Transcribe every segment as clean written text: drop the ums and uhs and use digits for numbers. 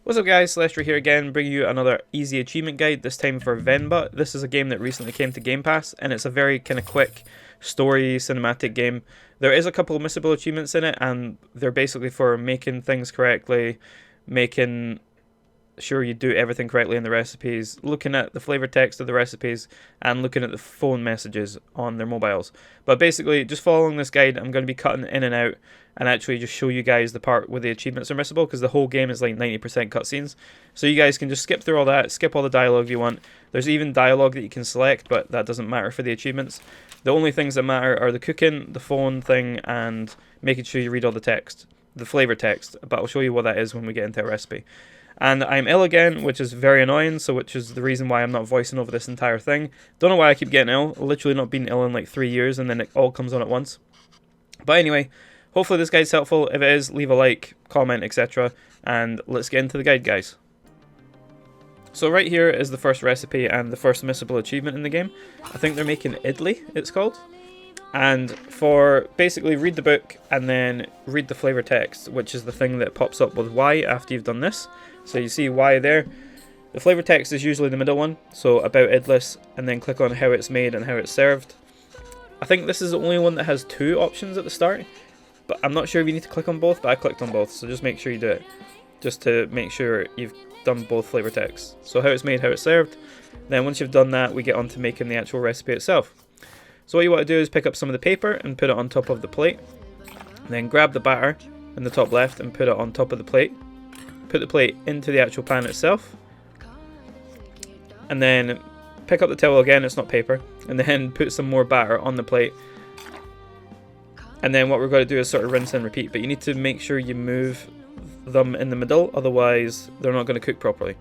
What's up guys, Celestial here again, bringing you another easy achievement guide, this time for Venba. This is a game that recently came to Gamepass, and it's a very kind of quick story cinematic game. There is a couple of missable achievements in it, and they're basically for making things correctly, making sure you do everything correctly in the recipes, looking at the flavor text of the recipes, and looking at the phone messages on their mobiles. But basically, just following this guide, I'm going to be cutting in and out and actually just show you guys the part where the achievements are missable, because the whole game is like 90% cutscenes. So you guys can just skip through all that, skip all the dialogue if you want. There's even dialogue that you can select, but that doesn't matter for the achievements. The only things that matter are the cooking, the phone thing, and making sure you read all the text, the flavor text. But I'll show you what that is when we get into a recipe. And I'm ill again, which is very annoying, so which is the reason why I'm not voicing over this entire thing. Don't know why I keep getting ill. Literally not been ill in like 3 years, and then it all comes on at once. But anyway, hopefully this guide's helpful. If it is, leave a like, comment, etc. And let's get into the guide, guys. So right here is the first recipe and the first missable achievement in the game. I think they're making idli, it's called. And for basically read the book and then read the flavor text, which is the thing that pops up with Y after you've done this. So you see Y there. The flavor text is usually the middle one, so about idlis, and then click on how it's made and how it's served. I think this is the only one that has two options at the start, but I'm not sure if you need to click on both, but I clicked on both, so just make sure you do it, just to make sure you've done both flavor texts. So how it's made, how it's served. Then once you've done that, we get on to making the actual recipe itself. So what you want to do is pick up some of the paper and put it on top of the plate. Then grab the batter in the top left and put it on top of the plate. Put the plate into the actual pan itself. And then pick up the towel again, it's not paper. And then put some more batter on the plate. And then what we're going to do is sort of rinse and repeat. But you need to make sure you move them in the middle, otherwise they're not going to cook properly.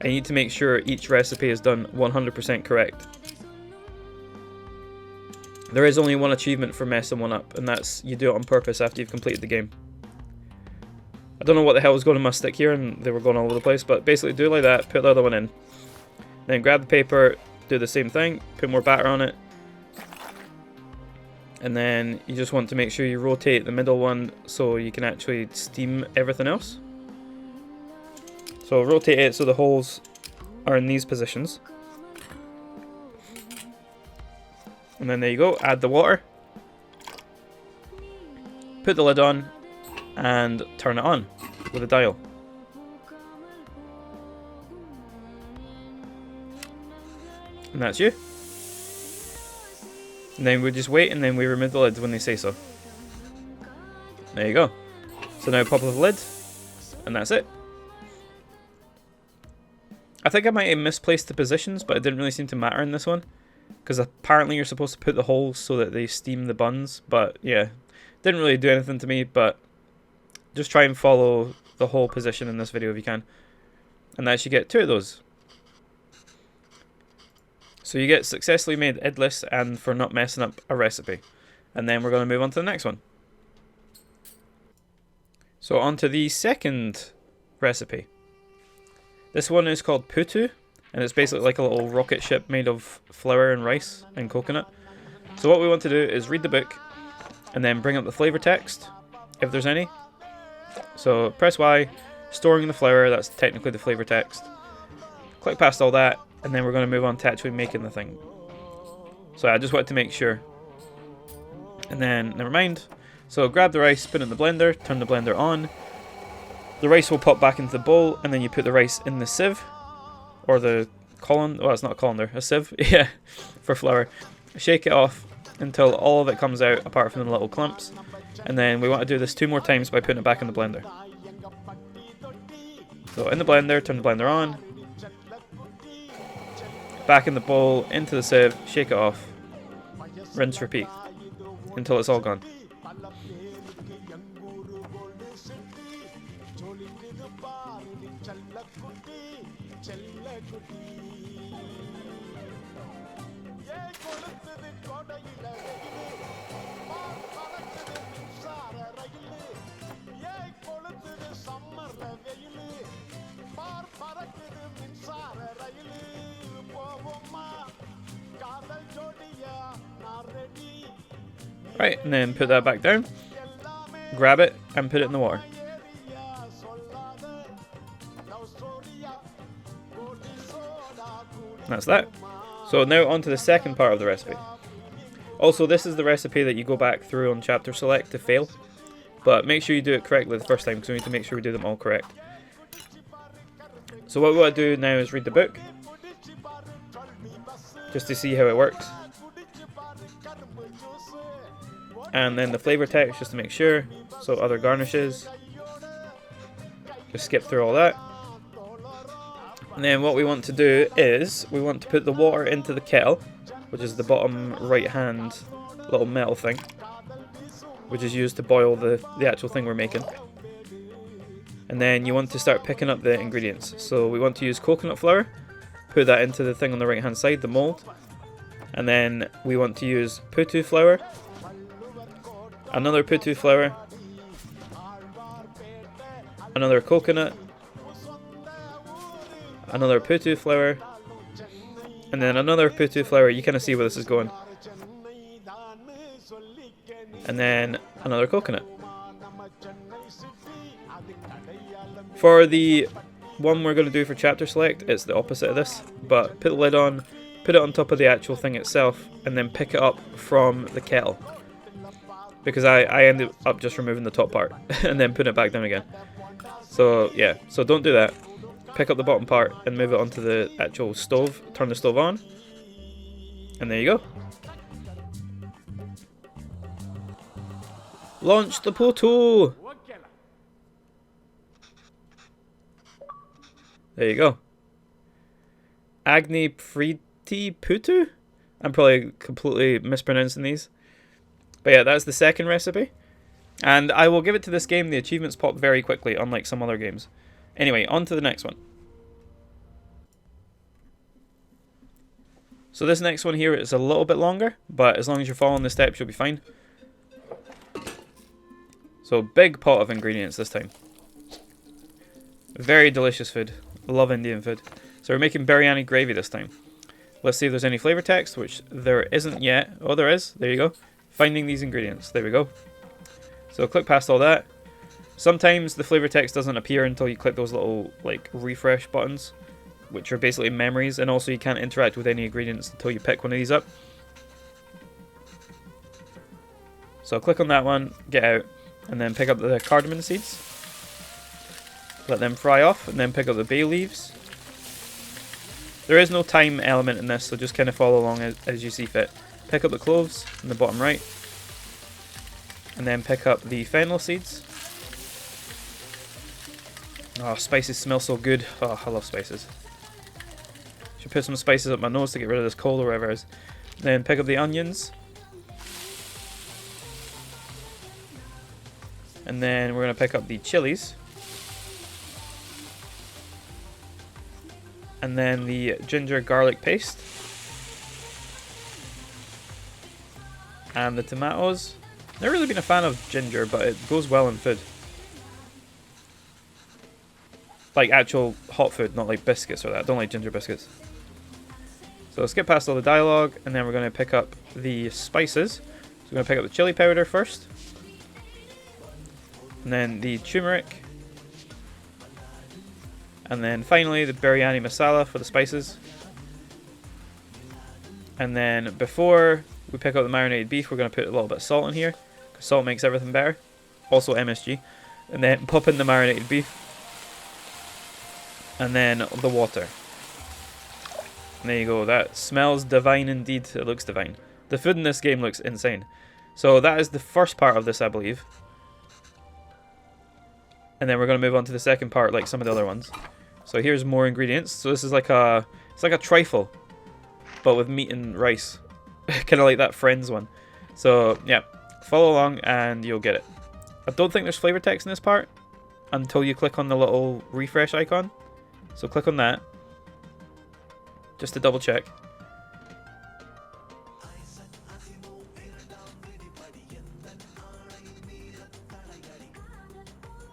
And you need to make sure each recipe is done 100% correct. There is only one achievement for messing one up, and that's you do it on purpose after you've completed the game. I don't know what the hell was going on my stick here, and they were going all over the place, but basically do it like that, put the other one in. Then grab the paper, do the same thing, put more batter on it. And then you just want to make sure you rotate the middle one so you can actually steam everything else. So rotate it so the holes are in these positions. And then there you go, add the water, put the lid on, and turn it on with a dial. And that's you. And then we just wait, and then we remove the lid when they say so. There you go. So now pop off the lid, and that's it. I think I might have misplaced the positions, but it didn't really seem to matter in this one. Because apparently you're supposed to put the holes so that they steam the buns, but yeah, didn't really do anything to me, but just try and follow the whole position in this video if you can. And that's you get 2 of those. So you get successfully made idlis and for not messing up a recipe. And then we're going to move on to the next one. So on to the second recipe. This one is called putu. And it's basically like a little rocket ship made of flour and rice and coconut. So what we want to do is read the book and then bring up the flavor text, if there's any. So press Y, storing the flour, that's technically the flavor text. Click past all that, and then we're going to move on to actually making the thing. So I just wanted to make sure. And then, never mind. So grab the rice, put it in the blender, turn the blender on. The rice will pop back into the bowl, and then you put the rice in the sieve. Or the colander, well it's not a colander, a sieve, yeah, for flour. Shake it off until all of it comes out apart from the little clumps. And then we want to do this 2 more times by putting it back in the blender. So in the blender, turn the blender on. Back in the bowl, into the sieve, shake it off. Rinse, repeat. Until it's all gone. Right, and then put that back down, grab it and put it in the water. That's that. So now on to the second part of the recipe. Also, this is the recipe that you go back through on chapter select to fail. But make sure you do it correctly the first time, because we need to make sure we do them all correct. So what we want to do now is read the book, just to see how it works. And then the flavor text, just to make sure. So other garnishes. Just skip through all that. And then what we want to do is, we want to put the water into the kettle, which is the bottom right hand little metal thing, which is used to boil the actual thing we're making. And then you want to start picking up the ingredients. So we want to use coconut flour, put that into the thing on the right hand side, the mold. And then we want to use putu flour, another putu flour, another coconut, another putu flour, and then another putu flour. You kind of see where this is going. And then another coconut. For the one we're going to do for chapter select, it's the opposite of this, but put the lid on, put it on top of the actual thing itself, and then pick it up from the kettle. Because I ended up just removing the top part, and then putting it back down again. So yeah, so don't do that. Pick up the bottom part and move it onto the actual stove, turn the stove on, and there you go. Launch the putu! There you go. Agni Priti Putu? I'm probably completely mispronouncing these. But yeah, that's the second recipe. And I will give it to this game, the achievements pop very quickly, unlike some other games. Anyway, on to the next one. So this next one here is a little bit longer, but as long as you're following the steps, you'll be fine. So big pot of ingredients this time. Very delicious food. Love Indian food. So we're making biryani gravy this time. Let's see if there's any flavor text, which there isn't yet. Oh, there is. There you go. Finding these ingredients. There we go. So click past all that. Sometimes the flavor text doesn't appear until you click those little like refresh buttons, which are basically memories, and also you can't interact with any ingredients until you pick one of these up. So click on that one, get out, and then pick up the cardamom seeds. Let them fry off, and then pick up the bay leaves. There is no time element in this, so just kind of follow along as you see fit. Pick up the cloves in the bottom right, and then pick up the fennel seeds. Oh, spices smell so good. Oh, I love spices. Should put some spices up my nose to get rid of this cold or whatever it is. Then pick up the onions. And then we're going to pick up the chilies. And then the ginger garlic paste. And the tomatoes. Never really been a fan of ginger, but it goes well in food. Like actual hot food, not like biscuits or that. I don't like ginger biscuits. So skip past all the dialogue, and then we're going to pick up the spices. So we're going to pick up the chili powder first. And then the turmeric. And then finally the biryani masala for the spices. And then before we pick up the marinated beef, we're going to put a little bit of salt in here, because salt makes everything better. Also MSG. And then pop in the marinated beef. And then the water. And there you go. That smells divine indeed. It looks divine. The food in this game looks insane. So that is the first part of this, I believe. And then we're going to move on to the second part, like some of the other ones. So here's more ingredients. So this is like a, it's like a trifle, but with meat and rice. Kind of like that Friends one. So yeah, follow along and you'll get it. I don't think there's flavor text in this part until you click on the little refresh icon. So click on that, just to double check.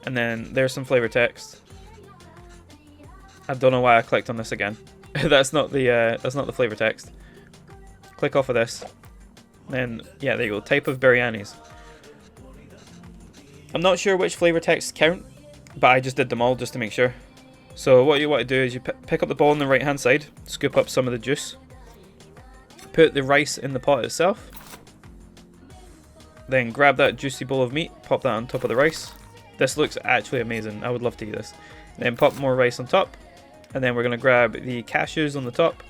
And then there's some flavor text. I don't know why I clicked on this again. That's not the flavor text. Click off of this. Then yeah, there you go. Type of biryanis. I'm not sure which flavor texts count, but I just did them all just to make sure. So what you want to do is you pick up the bowl on the right hand side, scoop up some of the juice, put the rice in the pot itself, then grab that juicy bowl of meat, pop that on top of the rice. This looks actually amazing. I would love to eat this. Then pop more rice on top, and then we're going to grab the cashews on the top,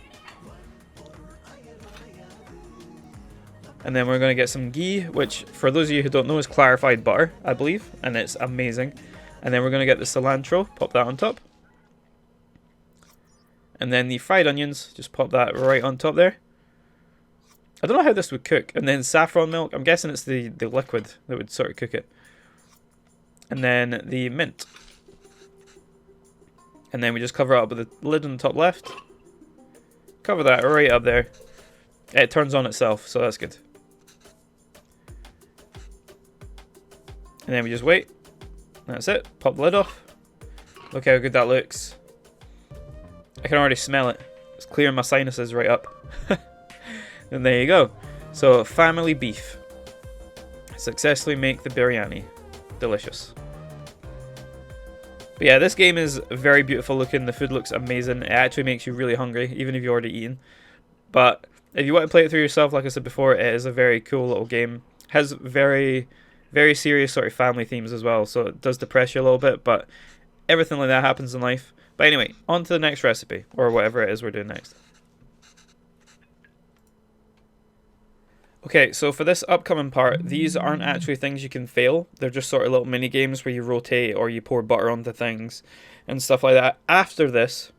and then we're going to get some ghee, which for those of you who don't know is clarified butter, I believe, and it's amazing. And then we're going to get the cilantro, pop that on top, and then the fried onions, just pop that right on top there. I don't know how this would cook. And then saffron milk, I'm guessing it's the liquid that would sort of cook it. And then the mint. And then we just cover it up with the lid on the top left. Cover that right up there. It turns on itself, so that's good. And then we just wait. That's it. Pop the lid off. Look how good that looks. I can already smell it. It's clearing my sinuses right up. And there you go. So, family beef. Successfully make the biryani. Delicious. But yeah, this game is very beautiful looking. The food looks amazing. It actually makes you really hungry, even if you've already eaten. But if you want to play it through yourself, like I said before, it is a very cool little game. Has very, very serious sort of family themes as well. So it does depress you a little bit, but everything like that happens in life. But anyway, on to the next recipe, or whatever it is we're doing next. Okay, so for this upcoming part, these aren't actually things you can fail. They're just sort of little mini games where you rotate or you pour butter onto things and stuff like that. After this,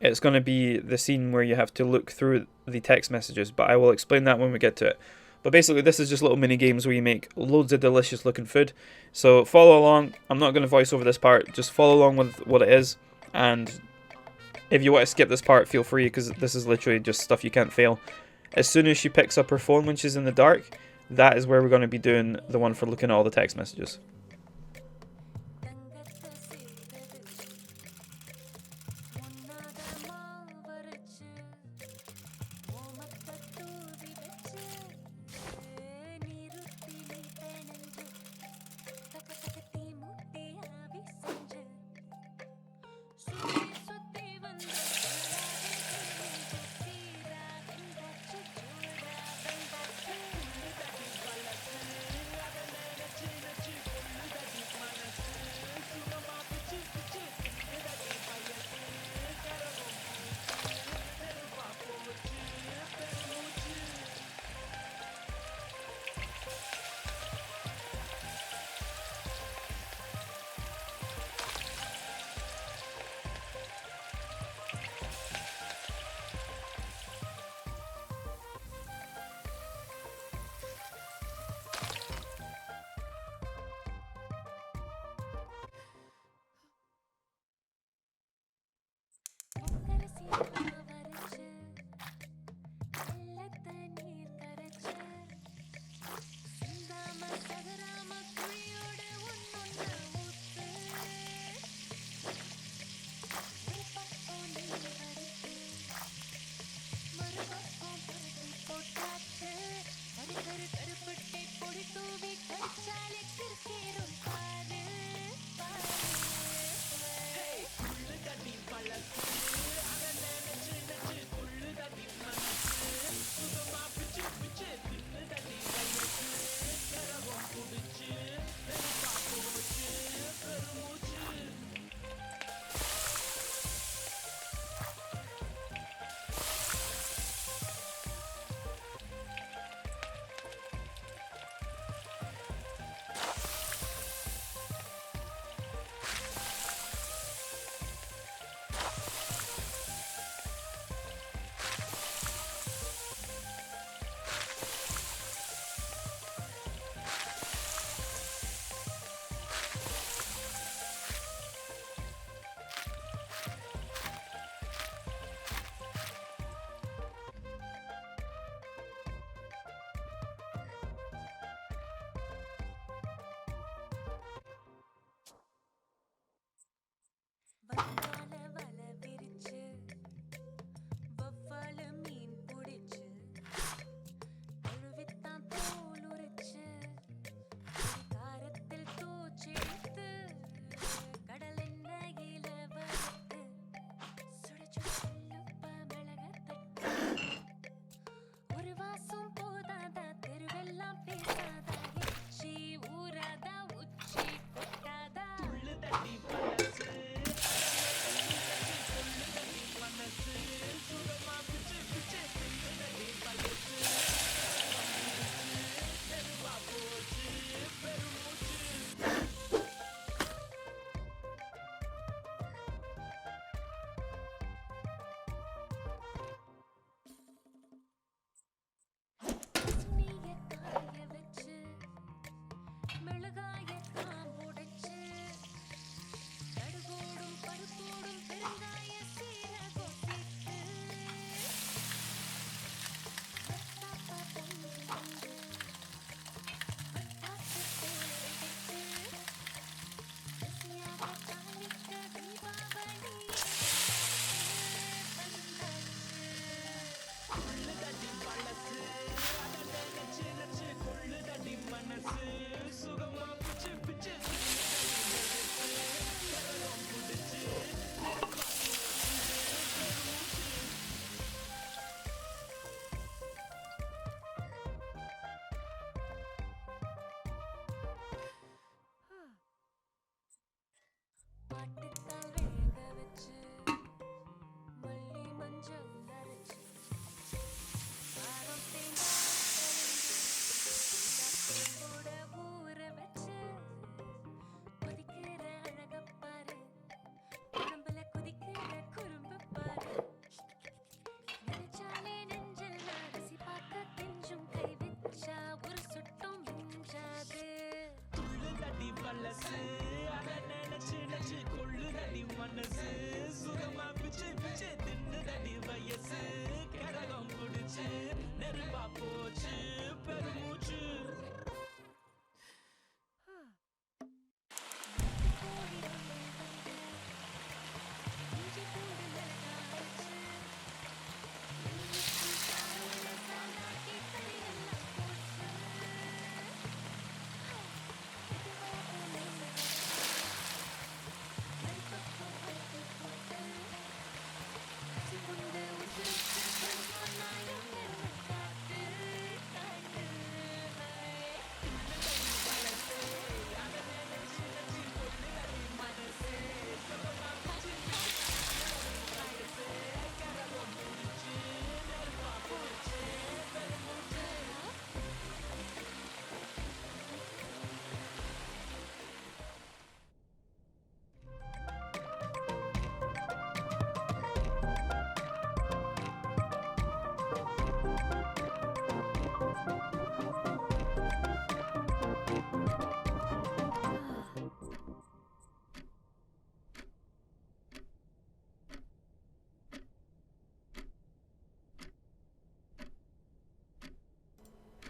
it's going to be the scene where you have to look through the text messages, but I will explain that when we get to it. But basically, this is just little mini games where you make loads of delicious looking food. So follow along. I'm not going to voice over this part. Just follow along with what it is. And if you want to skip this part, feel free, because this is literally just stuff you can't fail. As soon as she picks up her phone when she's in the dark, that is where we're going to be doing the one for looking at all the text messages.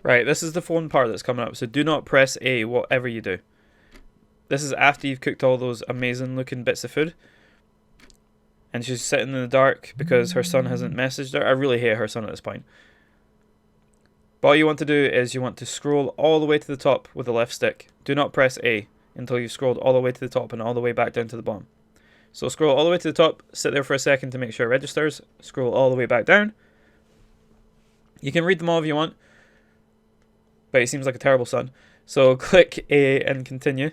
Right, this is the phone part that's coming up, so do not press A, whatever you do. This is after you've cooked all those amazing looking bits of food. And she's sitting in the dark because her son hasn't messaged her. I really hate her son at this point. But all you want to do is you want to scroll all the way to the top with the left stick. Do not press A until you've scrolled all the way to the top and all the way back down to the bottom. So scroll all the way to the top, sit there for a second to make sure it registers, scroll all the way back down. You can read them all if you want, but he seems like a terrible son. So click A and continue.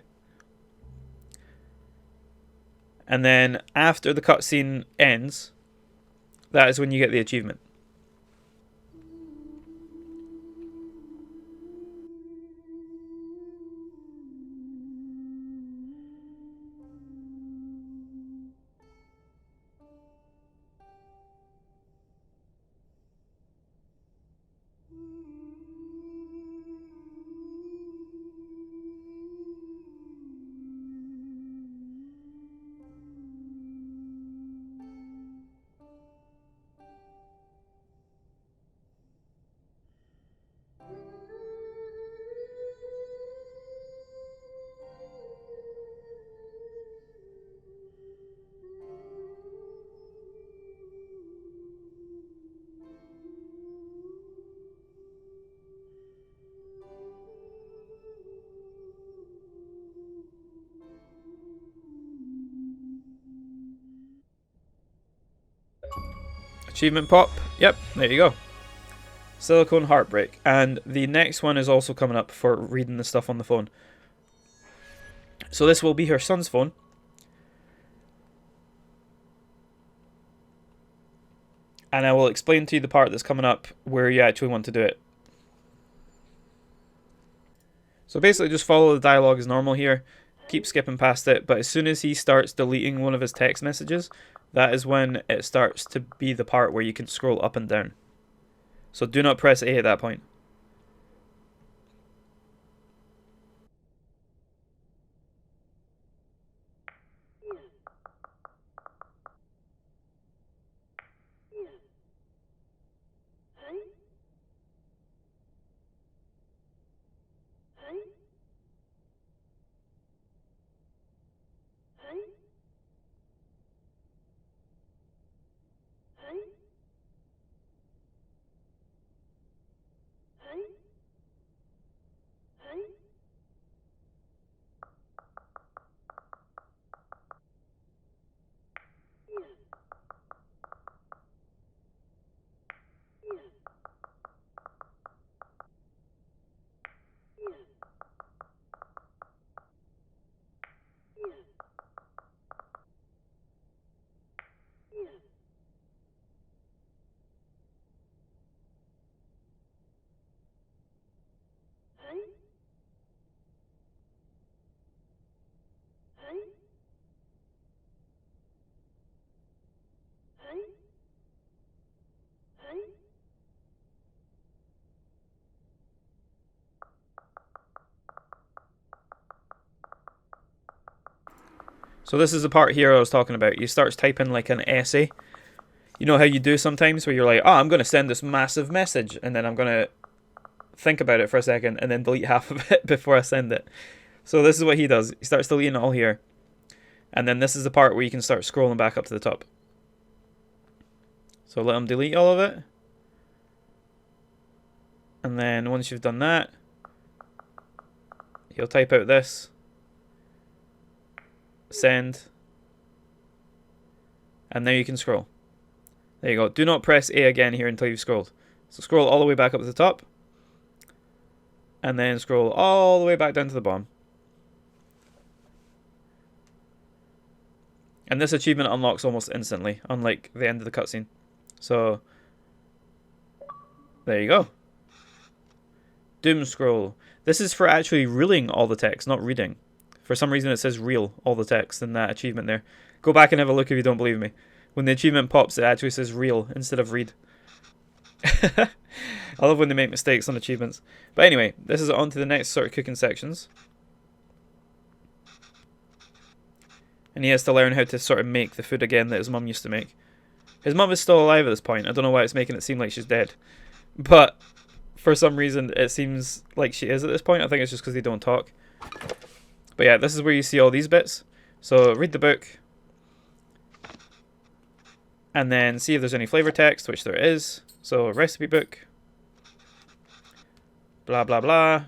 And then after the cutscene ends, that is when you get the achievement. Achievement pop. Yep, there you go. Silicone Heartbreak. And the next one is also coming up for reading the stuff on the phone. So this will be her son's phone. And I will explain to you the part that's coming up where you actually want to do it. So basically just follow the dialogue as normal here. Keep skipping past it, but as soon as he starts deleting one of his text messages, that is when it starts to be the part where you can scroll up and down. So do not press A at that point. So this is the part here I was talking about. You start typing like an essay. You know how you do sometimes where you're like, oh, I'm going to send this massive message, and then I'm going to think about it for a second and then delete half of it before I send it. So this is what he does. He starts deleting it all here. And then this is the part where you can start scrolling back up to the top. So let him delete all of it. And then once you've done that, he'll type out this. Send. And now you can scroll. There you go. Do not press A again here until you've scrolled. So scroll all the way back up to the top. And then scroll all the way back down to the bottom. And this achievement unlocks almost instantly, unlike the end of the cutscene. So, there you go. Doom scroll. This is for actually reeling all the text, not reading. For some reason it says reel all the text in that achievement there. Go back and have a look if you don't believe me. When the achievement pops, it actually says reel instead of read. I love when they make mistakes on achievements. But anyway, this is on to the next sort of cooking sections. And he has to learn how to sort of make the food again that his mum used to make. His mum is still alive at this point. I don't know why it's making it seem like she's dead. But for some reason it seems like she is at this point. I think it's just because they don't talk. But yeah, this is where you see all these bits. So read the book. And then see if there's any flavor text, which there is. So recipe book. Blah, blah, blah.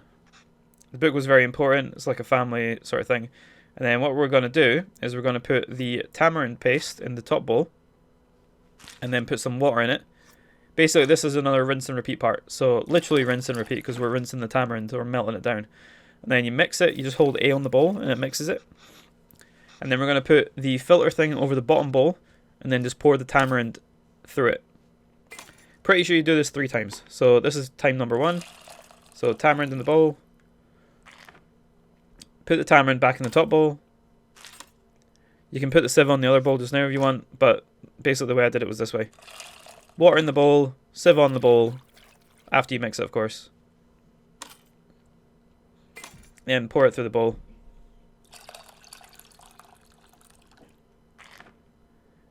The book was very important. It's like a family sort of thing. And then what we're going to do is we're going to put the tamarind paste in the top bowl. And then put some water in it. Basically, this is another rinse and repeat part. So literally rinse and repeat because we're rinsing the tamarind or melting it down. And then you mix it. You just hold A on the bowl and it mixes it. And then we're going to put the filter thing over the bottom bowl. And then just pour the tamarind through it. Pretty sure you do this 3 times. So this is time number 1. So tamarind in the bowl. Put the tamarind back in the top bowl. You can put the sieve on the other bowl just now if you want, but basically the way I did it was this way. Water in the bowl, sieve on the bowl, after you mix it of course. And pour it through the bowl.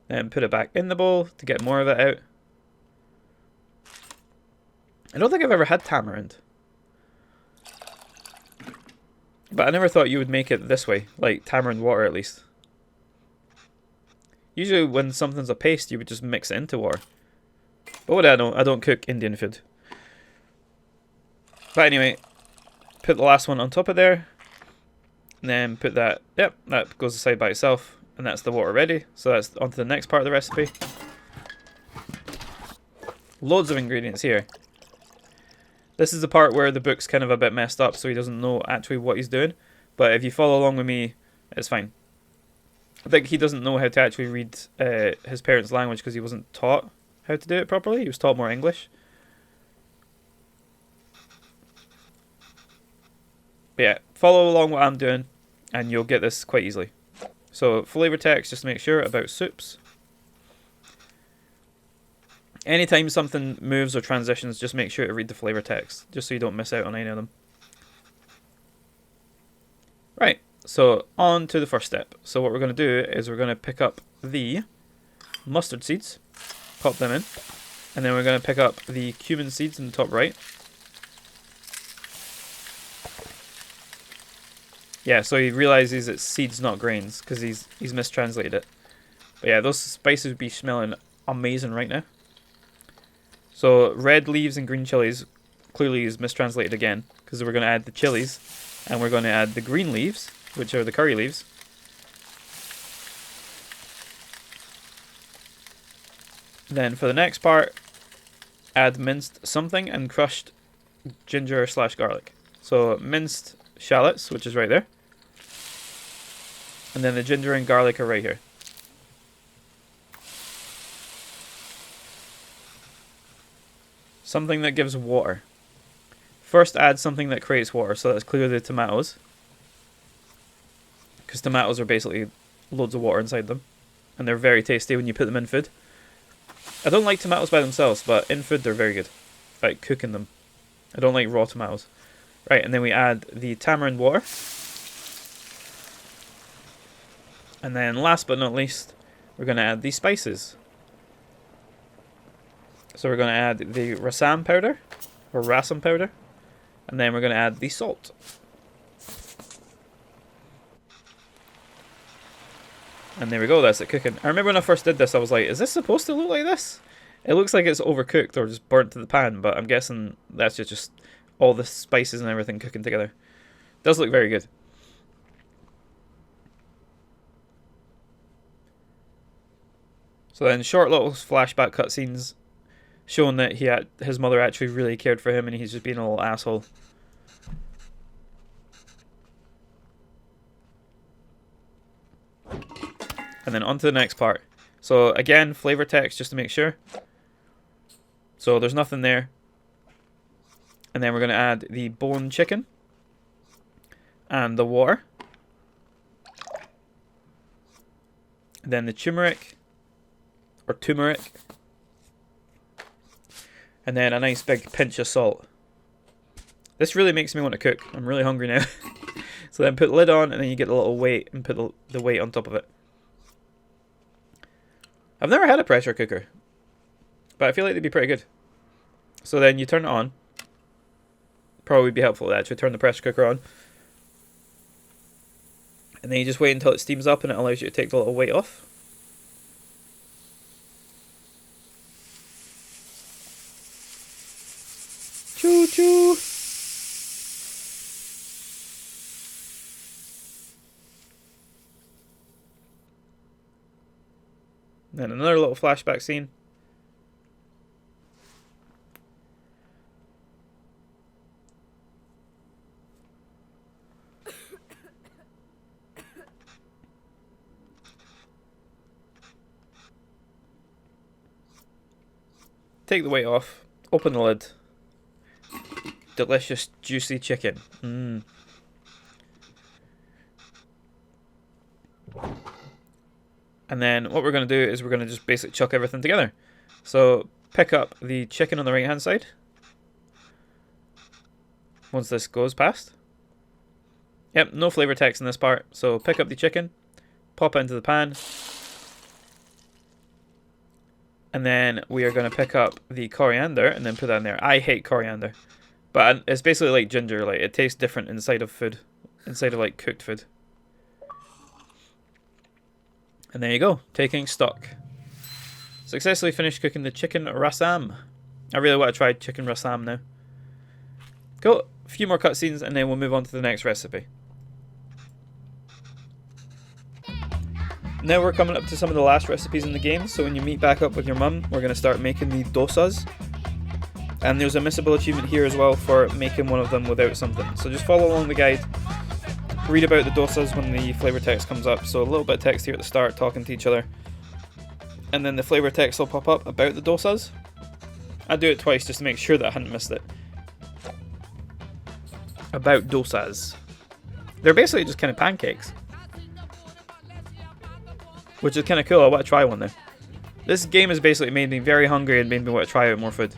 Then put it back in the bowl to get more of it out. I don't think I've ever had tamarind. But I never thought you would make it this way, like tamarind water at least. Usually when something's a paste, you would just mix it into water. But what do I know? I don't cook Indian food. But anyway, put the last one on top of there. And then put that, yep, that goes aside by itself. And that's the water ready. So that's on to the next part of the recipe. Loads of ingredients here. This is the part where the book's kind of a bit messed up, so he doesn't know actually what he's doing. But if you follow along with me, it's fine. I think he doesn't know how to actually read his parents' language because he wasn't taught how to do it properly. He was taught more English. But yeah, follow along what I'm doing and you'll get this quite easily. So flavor text, just to make sure, about soups. Anytime something moves or transitions, just make sure to read the flavor text, just so you don't miss out on any of them. Right, so on to the first step. So what we're going to do is we're going to pick up the mustard seeds, pop them in, and then we're going to pick up the cumin seeds in the top right. Yeah, so he realizes it's seeds, not grains, because he's mistranslated it. But yeah, those spices would be smelling amazing right now. So red leaves and green chilies clearly is mistranslated again, because we're going to add the chilies, and we're going to add the green leaves, which are the curry leaves. Then for the next part, add minced something and crushed ginger / garlic. So minced shallots, which is right there. And then the ginger and garlic are right here. Something that gives water. First add something that creates water, so that's clearly the tomatoes. Because tomatoes are basically loads of water inside them. And they're very tasty when you put them in food. I don't like tomatoes by themselves, but in food they're very good. Like cooking them. I don't like raw tomatoes. Right, and then we add the tamarind water. And then last but not least, we're going to add the spices. So we're going to add the rasam powder, or rasam powder, and then we're going to add the salt. And there we go, that's it cooking. I remember when I first did this, I was like, is this supposed to look like this? It looks like it's overcooked or just burnt to the pan, but I'm guessing that's just all the spices and everything cooking together. It does look very good. So then short little flashback cutscenes showing that his mother actually really cared for him and he's just being a little asshole. And then on to the next part. So again, flavor text just to make sure. So there's nothing there. And then we're going to add the bone chicken and the water. And then the turmeric, or turmeric. And then a nice big pinch of salt. This really makes me want to cook. I'm really hungry now. So then put the lid on and then you get the little weight and put the weight on top of it. I've never had a pressure cooker, but I feel like they'd be pretty good. So then you turn it on. Probably be helpful to actually turn the pressure cooker on. And then you just wait until it steams up and it allows you to take the little weight off. Choo choo! Then another little flashback scene. Take the weight off, open the lid. Delicious, juicy chicken. Mmm. And then what we're going to do is we're going to just basically chuck everything together. So pick up the chicken on the right hand side. Once this goes past. Yep, no flavor text in this part. So pick up the chicken, pop it into the pan. And then we are going to pick up the coriander and then put that in there. I hate coriander. But it's basically like ginger. Like it tastes different inside of food. Inside of like cooked food. And there you go, taking stock. Successfully finished cooking the chicken rasam. I really want to try chicken rasam now. Cool, a few more cutscenes and then we'll move on to the next recipe. Now we're coming up to some of the last recipes in the game, so when you meet back up with your mum, we're going to start making the dosas, And there's a missable achievement here as well for making one of them without something. So just follow along the guide, read about the dosas when the flavor text comes up. So a little bit of text here at the start talking to each other. And then the flavor text will pop up about the dosas. I do it twice just to make sure that I hadn't missed it. About dosas. They're basically just kind of pancakes. Which is kind of cool. I want to try one now. This game has basically made me very hungry and made me want to try out more food.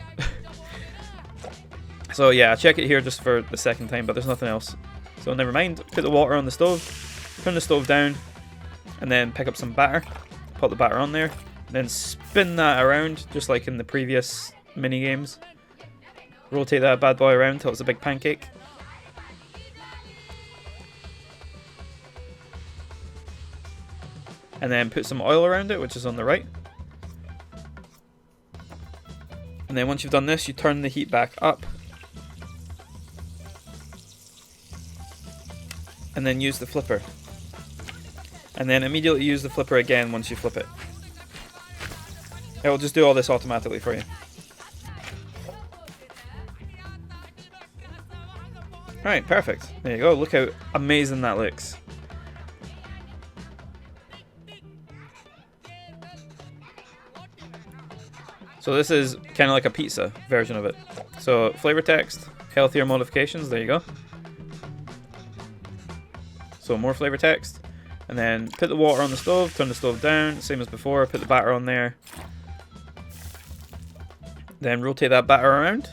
So yeah, check it here just for the second time, but there's nothing else. So never mind. Put the water on the stove, turn the stove down, and then pick up some batter. Put the batter on there, then spin that around just like in the previous mini games. Rotate that bad boy around until it's a big pancake. And then put some oil around it, which is on the right. And then once you've done this, you turn the heat back up. And then use the flipper. And then immediately use the flipper again once you flip it. It will just do all this automatically for you. Right, perfect. There you go. Look how amazing that looks. So this is kind of like a pizza version of it. So flavor text, healthier modifications, there you go. So more flavor text, and then put the water on the stove, turn the stove down, same as before, put the batter on there. Then rotate that batter around.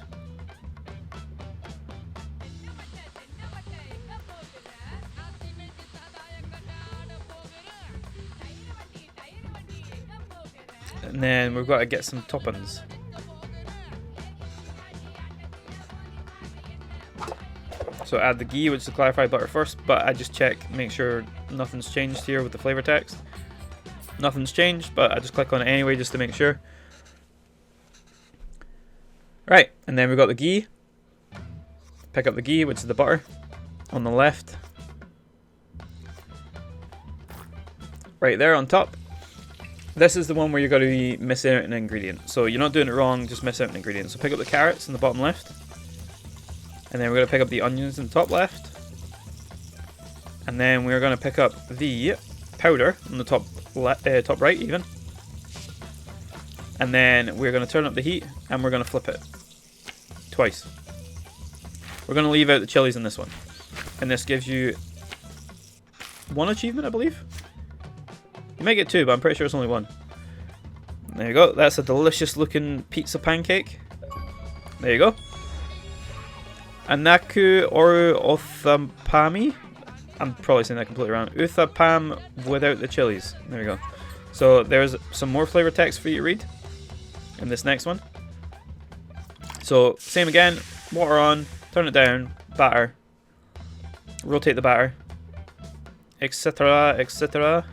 And then we've got to get some toppings. So add the ghee, which is the clarified butter first, but I just check, make sure nothing's changed here with the flavor text. Nothing's changed, but I just click on it anyway just to make sure. Right, and then we've got the ghee. Pick up the ghee, which is the butter, on the left. Right there on top. This is the one where you're going to be missing out an ingredient. So you're not doing it wrong, just miss out an ingredient. So pick up the carrots in the bottom left. And then we're going to pick up the onions in the top left. And then we're going to pick up the powder on the top right even. And then we're going to turn up the heat and we're going to flip it. Twice. We're going to leave out the chilies in this one. And this gives you one achievement, I believe. You might get two, but I'm pretty sure it's only one. There you go. That's a delicious looking pizza pancake. There you go. Anaku oru uthapami. I'm probably saying that completely wrong. Uthapam without the chilies. There we go. So there's some more flavor text for you to read in this next one. So same again. Water on. Turn it down. Batter. Rotate the batter. Etc. Etc.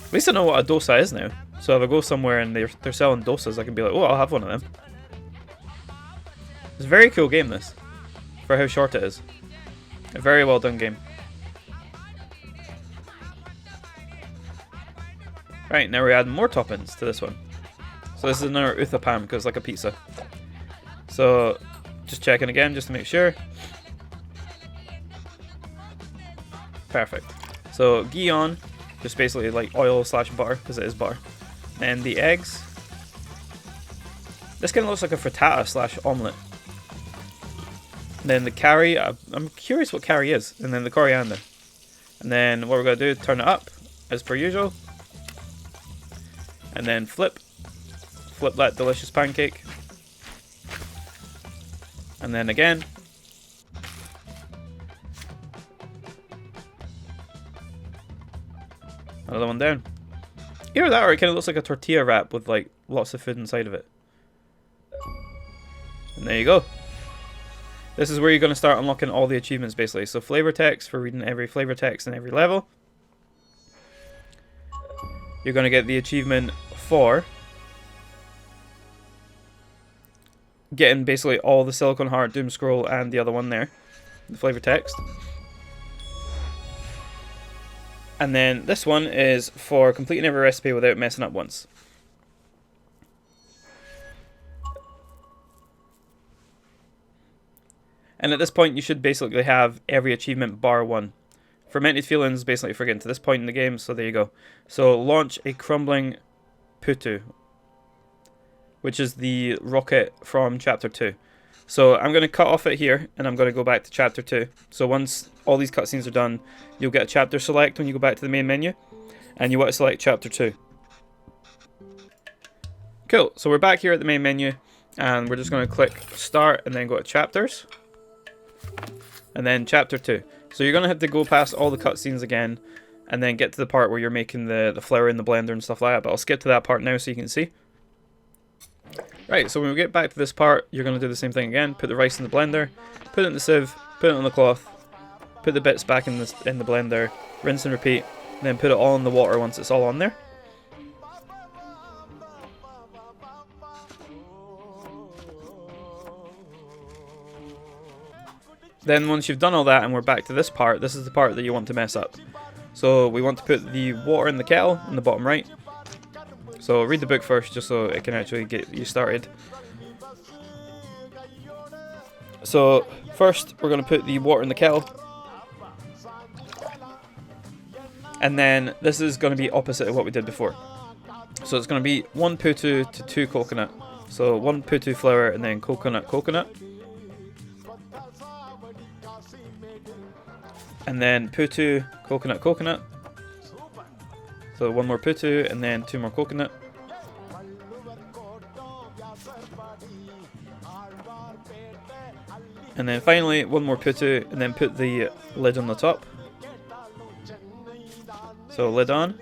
At least I know what a dosa is now. So if I go somewhere and they're selling dosas, I can be like, oh, I'll have one of them. It's a very cool game, this, for how short it is. A very well done game. Right, now we're adding more toppings to this one. So this is another uthapam, because it's like a pizza. So, just checking again, just to make sure. Perfect. So, ghee on, just basically like oil / butter, because it is butter. And the eggs. This kind of looks like a frittata / omelette. Then the curry, I'm curious what curry is. And then the coriander. And then what we're going to do is turn it up, as per usual. And then flip that delicious pancake. And then again. Another one down. Either that or it kind of looks like a tortilla wrap with like lots of food inside of it. And there you go. This is where you're going to start unlocking all the achievements basically. So flavor text for reading every flavor text in every level. You're going to get the achievement for getting basically all the silicone heart, doom scroll, and the other one there. The flavor text. And then this one is for completing every recipe without messing up once. And at this point, you should basically have every achievement bar 1. Fermented feelings, basically for getting to this point in the game, so there you go. So launch a crumbling putu, which is the rocket from chapter 2. So I'm going to cut off it here, and I'm going to go back to chapter 2. So once all these cutscenes are done, you'll get a chapter select when you go back to the main menu, and you want to select chapter 2. Cool, so we're back here at the main menu, and we're just going to click start, and then go to chapters, and then chapter 2. So you're going to have to go past all the cutscenes again, and then get to the part where you're making the flour in the blender and stuff like that, but I'll skip to that part now so you can see. Right, so when we get back to this part, you're going to do the same thing again. Put the rice in the blender, put it in the sieve, put it on the cloth, put the bits back in the blender, rinse and repeat, and then put it all in the water once it's all on there. Then once you've done all that and we're back to this part, this is the part that you want to mess up. So we want to put the water in the kettle in the bottom right. So read the book first just so it can actually get you started. So first we're going to put the water in the kettle. And then this is going to be opposite of what we did before. So it's going to be 1 putu to 2 coconut. So 1 putu flour and then coconut. And then putu, coconut. So 1 more putu and then 2 more coconut. And then finally 1 more putu and then put the lid on the top. So lid on.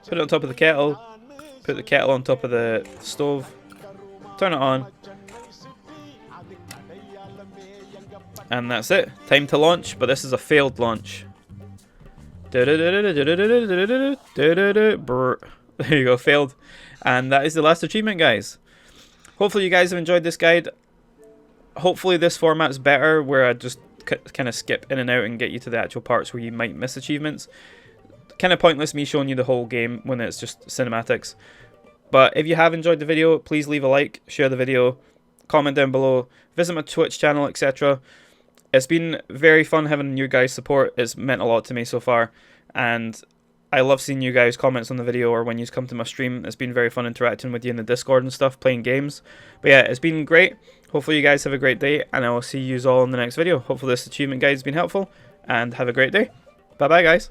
Put it on top of the kettle. Put the kettle on top of the stove. Turn it on. And that's it. Time to launch, but this is a failed launch. There you go, failed. And that is the last achievement, guys. Hopefully you guys have enjoyed this guide. Hopefully this format's better, where I just kind of skip in and out and get you to the actual parts where you might miss achievements. Kind of pointless me showing you the whole game when it's just cinematics. But if you have enjoyed the video, please leave a like, share the video, comment down below, visit my Twitch channel, etc. It's been very fun having your guys' support. It's meant a lot to me so far, and I love seeing you guys' comments on the video or when you come to my stream. It's been very fun interacting with you in the Discord and stuff, playing games. But yeah, it's been great. Hopefully you guys have a great day, and I will see you all in the next video. Hopefully this achievement guide has been helpful, and have a great day. Bye bye, guys.